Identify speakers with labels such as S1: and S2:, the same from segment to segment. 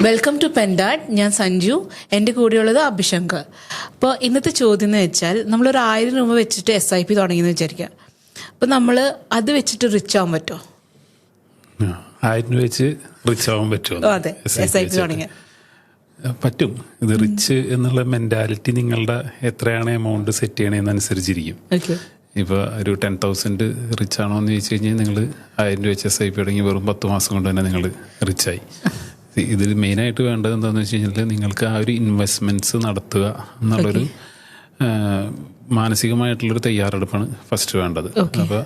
S1: Welcome to പെൻഡാഡ്. ഞാൻ സഞ്ജു, എൻ്റെ കൂടെയുള്ളത് അഭിശങ്കർ. അപ്പോൾ ഇന്നത്തെ ചോദ്യം എന്ന് വെച്ചാൽ, നമ്മളൊരു 1000 രൂപ വെച്ചിട്ട് SIP തുടങ്ങിയെന്ന് വിചാരിക്കുക. അപ്പോൾ നമ്മൾ അത് വെച്ചിട്ട് റിച്ച് ആവാൻ പറ്റുമോ?
S2: 1000 രൂപ വെച്ച് റിച്ച് ആവാൻ പറ്റുമോ?
S1: അതെ, SIP തുടങ്ങിയ
S2: പറ്റും. ഇത് റിച്ച് എന്നുള്ള മെന്റാലിറ്റി നിങ്ങളുടെ എത്രയാണ് എമൗണ്ട് സെറ്റ് ചെയ്യണതെന്നനുസരിച്ചിരിക്കും. ഇപ്പോൾ ഒരു 10,000 റിച്ച് ആണോ എന്ന് ചോദിച്ചു കഴിഞ്ഞാൽ നിങ്ങൾ 1000 രൂപ വെച്ച് SIP തുടങ്ങി വെറും 10 മാസം കൊണ്ട് തന്നെ നിങ്ങൾ റിച്ചായി. ഇതിൽ മെയിനായിട്ട് വേണ്ടത് എന്താണെന്ന് വെച്ച് കഴിഞ്ഞാൽ നിങ്ങൾക്ക് ആ ഒരു ഇൻവെസ്റ്റ്മെൻറ്റ്സ് നടത്തുക എന്നുള്ളൊരു മാനസികമായിട്ടുള്ളൊരു തയ്യാറെടുപ്പാണ് ഫസ്റ്റ് വേണ്ടത്. അപ്പോൾ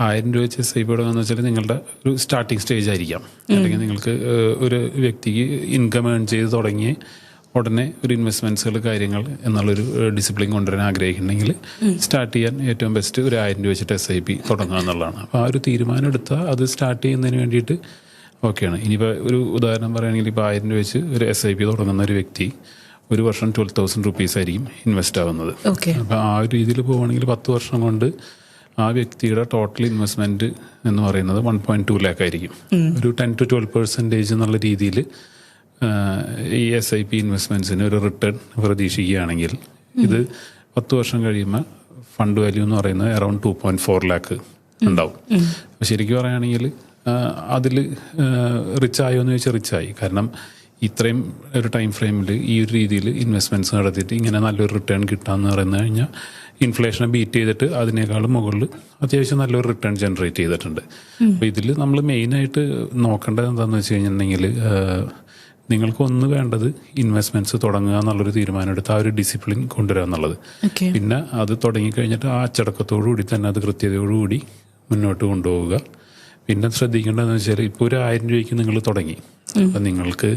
S2: 1000 രൂപ വെച്ച് SIP തുടങ്ങുക വെച്ചാൽ നിങ്ങളുടെ ഒരു സ്റ്റാർട്ടിങ് സ്റ്റേജ് ആയിരിക്കാം. അല്ലെങ്കിൽ നിങ്ങൾക്ക് ഒരു വ്യക്തിക്ക് ഇൻകം ഏൺ ചെയ്ത് തുടങ്ങി ഉടനെ ഒരു ഇൻവെസ്റ്റ്മെൻറ്റ്സുകൾ കാര്യങ്ങൾ എന്നുള്ളൊരു ഡിസിപ്ലിൻ കൊണ്ടുവരാൻ ആഗ്രഹിക്കുന്നുണ്ടെങ്കിൽ സ്റ്റാർട്ട് ചെയ്യാൻ ഏറ്റവും ബെസ്റ്റ് ഒരു 1000 രൂപ വെച്ചിട്ട് SIP തുടങ്ങുക എന്നുള്ളതാണ്. അപ്പോൾ ആ ഒരു തീരുമാനം എടുത്താൽ അത് സ്റ്റാർട്ട് ചെയ്യുന്നതിന് വേണ്ടിയിട്ട് ഓക്കെയാണ്. ഇനിയിപ്പോൾ ഒരു ഉദാഹരണം പറയുകയാണെങ്കിൽ ഇപ്പോൾ 1000 രൂപ വെച്ച് ഒരു SIP തുടങ്ങുന്ന ഒരു വ്യക്തി ഒരു വർഷം 12,000 റുപ്പീസ് ആയിരിക്കും ഇൻവെസ്റ്റ് ആവുന്നത്. അപ്പോൾ ആ ഒരു രീതിയിൽ പോവുകയാണെങ്കിൽ 10 വർഷം കൊണ്ട് ആ വ്യക്തിയുടെ ടോട്ടൽ ഇൻവെസ്റ്റ്മെൻറ്റ് എന്ന് പറയുന്നത് 1.2 lakh ആയിരിക്കും. ഒരു 10 to 12% എന്നുള്ള രീതിയിൽ ഈ SIP ഇൻവെസ്റ്റ്മെൻറ്റ്സിന് ഒരു റിട്ടേൺ പ്രതീക്ഷിക്കുകയാണെങ്കിൽ ഇത് 10 വർഷം കഴിയുമ്പോൾ ഫണ്ട് വാല്യൂ എന്ന് പറയുന്നത് അറൗണ്ട് 2.4 lakh ഉണ്ടാവും. അപ്പോൾ ശരിക്കും പറയുകയാണെങ്കിൽ അതിൽ റിച്ചായോ എന്ന് ചോദിച്ചാൽ റിച്ചായി. കാരണം ഇത്രയും ഒരു ടൈം ഫ്രെയിമിൽ ഈ ഒരു രീതിയിൽ ഇൻവെസ്റ്റ്മെൻറ്റ്സ് നടത്തിയിട്ട് ഇങ്ങനെ നല്ലൊരു റിട്ടേൺ കിട്ടാമെന്ന് പറഞ്ഞു കഴിഞ്ഞാൽ ഇൻഫ്ലേഷനെ ബീറ്റ് ചെയ്തിട്ട് അതിനേക്കാളും മുകളിൽ അത്യാവശ്യം നല്ലൊരു റിട്ടേൺ ജനറേറ്റ് ചെയ്തിട്ടുണ്ട്. അപ്പോൾ ഇതിൽ നമ്മൾ മെയിനായിട്ട് നോക്കേണ്ടത് എന്താണെന്ന് വെച്ച് കഴിഞ്ഞിട്ടുണ്ടെങ്കിൽ നിങ്ങൾക്കൊന്ന് വേണ്ടത് ഇൻവെസ്റ്റ്മെൻറ്റ്സ് തുടങ്ങുക എന്നുള്ളൊരു തീരുമാനം എടുത്ത് ആ ഒരു ഡിസിപ്ലിൻ കൊണ്ടുവരിക എന്നുള്ളത്. പിന്നെ അത് തുടങ്ങിക്കഴിഞ്ഞിട്ട് ആ അച്ചടക്കത്തോടു കൂടി തന്നെ അത് കൃത്യതയോടുകൂടി മുന്നോട്ട് കൊണ്ടുപോവുക. പിന്നെ ശ്രദ്ധിക്കേണ്ടതെന്ന് വെച്ചാൽ ഇപ്പോൾ ഒരു 1000 രൂപയ്ക്ക് നിങ്ങൾ തുടങ്ങി. അപ്പം നിങ്ങൾക്ക്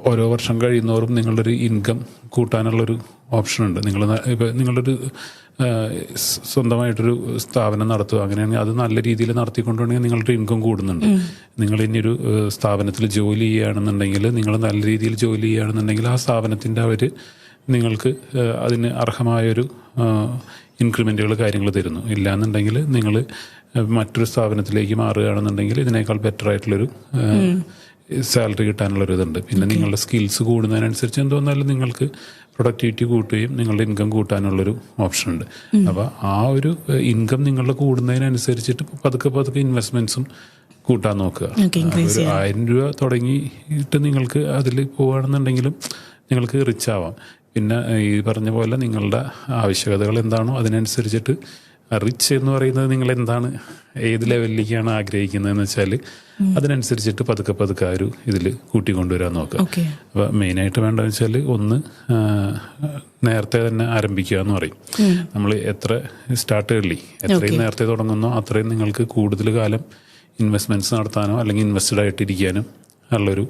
S2: ഓരോ വർഷം കഴിയുന്നവരും നിങ്ങളൊരു ഇൻകം കൂട്ടാനുള്ളൊരു ഓപ്ഷനുണ്ട്. ഇപ്പോൾ നിങ്ങളൊരു സ്വന്തമായിട്ടൊരു സ്ഥാപനം നടത്തുക, അങ്ങനെയാണെങ്കിൽ അത് നല്ല രീതിയിൽ നടത്തിക്കൊണ്ടുണ്ടെങ്കിൽ നിങ്ങളുടെ ഇൻകം കൂടുന്നുണ്ട്. നിങ്ങൾ ഇനി ഒരു സ്ഥാപനത്തിൽ ജോലി ചെയ്യുകയാണെന്നുണ്ടെങ്കിൽ നിങ്ങൾ നല്ല രീതിയിൽ ജോലി ചെയ്യുകയാണെന്നുണ്ടെങ്കിൽ ആ സ്ഥാപനത്തിൻ്റെ അവർ നിങ്ങൾക്ക് അതിന് അർഹമായൊരു ഇൻക്രിമെൻറ്റുകൾ കാര്യങ്ങൾ തരുന്നു. ഇല്ലയെന്നുണ്ടെങ്കിൽ നിങ്ങൾ മറ്റൊരു സ്ഥാപനത്തിലേക്ക് മാറുകയാണെന്നുണ്ടെങ്കിൽ ഇതിനേക്കാൾ ബെറ്റർ ആയിട്ടുള്ളൊരു സാലറി കിട്ടാനുള്ളൊരു ഇതുണ്ട്. പിന്നെ നിങ്ങളുടെ സ്കിൽസ് കൂടുന്നതിനനുസരിച്ച് എന്തോന്നാലും നിങ്ങൾക്ക് പ്രൊഡക്ടിവിറ്റി കൂട്ടുകയും നിങ്ങളുടെ ഇൻകം കൂട്ടാനുള്ളൊരു ഓപ്ഷൻ ഉണ്ട്. അപ്പോൾ ആ ഒരു ഇൻകം നിങ്ങളുടെ കൂടുന്നതിനനുസരിച്ചിട്ട് പതുക്കെ ഇൻവെസ്റ്റ്മെൻറ്റ്സും കൂട്ടാൻ നോക്കുക. ഒരു 1000 രൂപ തുടങ്ങിയിട്ട് നിങ്ങൾക്ക് അതിൽ പോവുകയാണെന്നുണ്ടെങ്കിലും നിങ്ങൾക്ക് റിച്ച് ആവാം. പിന്നെ ഈ പറഞ്ഞ പോലെ നിങ്ങളുടെ ആവശ്യകതകൾ എന്താണോ അതിനനുസരിച്ചിട്ട് റിച്ച് എന്ന് പറയുന്നത് നിങ്ങൾ എന്താണ്, ഏത് ലെവലിലേക്കാണ് ആഗ്രഹിക്കുന്നതെന്ന് വെച്ചാൽ അതിനനുസരിച്ചിട്ട് പതുക്കെ ആ ഒരു ഇതിൽ കൂട്ടിക്കൊണ്ടുവരാൻ നോക്കുക. അപ്പോൾ മെയിനായിട്ട് വേണ്ടതെന്ന് വെച്ചാൽ ഒന്ന് നേരത്തെ തന്നെ ആരംഭിക്കുക എന്ന് പറയും. നമ്മൾ എത്ര സ്റ്റാർട്ട് ഏർലി, എത്രയും നേരത്തെ തുടങ്ങുന്നോ അത്രയും നിങ്ങൾക്ക് കൂടുതൽ കാലം ഇൻവെസ്റ്റ്മെൻറ്റ്സ് നടത്താനോ അല്ലെങ്കിൽ ഇൻവെസ്റ്റഡ് ആയിട്ടിരിക്കാനും ഉള്ളൊരു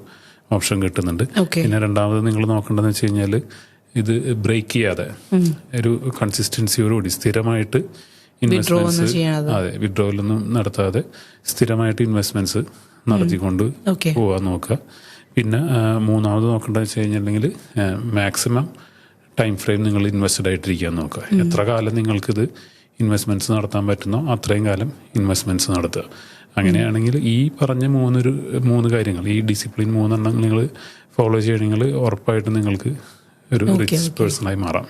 S2: ഓപ്ഷൻ കിട്ടുന്നുണ്ട്. പിന്നെ രണ്ടാമത് നിങ്ങൾ നോക്കേണ്ടതെന്ന് വെച്ച് കഴിഞ്ഞാൽ ഇത് ബ്രേക്ക് ചെയ്യാതെ ഒരു കൺസിസ്റ്റൻസിയോടുകൂടി സ്ഥിരമായിട്ട് ഇൻവെസ്റ്റ്മെന്റ്സ്, അതെ, വിഡ്രോവലൊന്നും നടത്താതെ സ്ഥിരമായിട്ട് ഇൻവെസ്റ്റ്മെന്റ്സ് നടത്തിക്കൊണ്ട് പോകാൻ നോക്കുക. പിന്നെ മൂന്നാമത് നോക്കേണ്ടത് വെച്ച് കഴിഞ്ഞിട്ടുണ്ടെങ്കിൽ മാക്സിമം ടൈം ഫ്രെയിം നിങ്ങൾ ഇൻവെസ്റ്റഡ് ആയിട്ടിരിക്കാൻ നോക്കുക. എത്ര കാലം നിങ്ങൾക്കിത് ഇൻവെസ്റ്റ്മെന്റ്സ് നടത്താൻ പറ്റുന്നോ അത്രയും കാലം ഇൻവെസ്റ്റ്മെന്റ്സ് നടത്തുക. അങ്ങനെയാണെങ്കിൽ ഈ പറഞ്ഞ മൂന്ന് കാര്യങ്ങൾ, ഈ ഡിസിപ്ലിൻ 3 എണ്ണം നിങ്ങൾ ഫോളോ ചെയ്യണമെങ്കിൽ ഉറപ്പായിട്ടും നിങ്ങൾക്ക് ഒരു റിച്ച് പേഴ്സണായി മാറാം.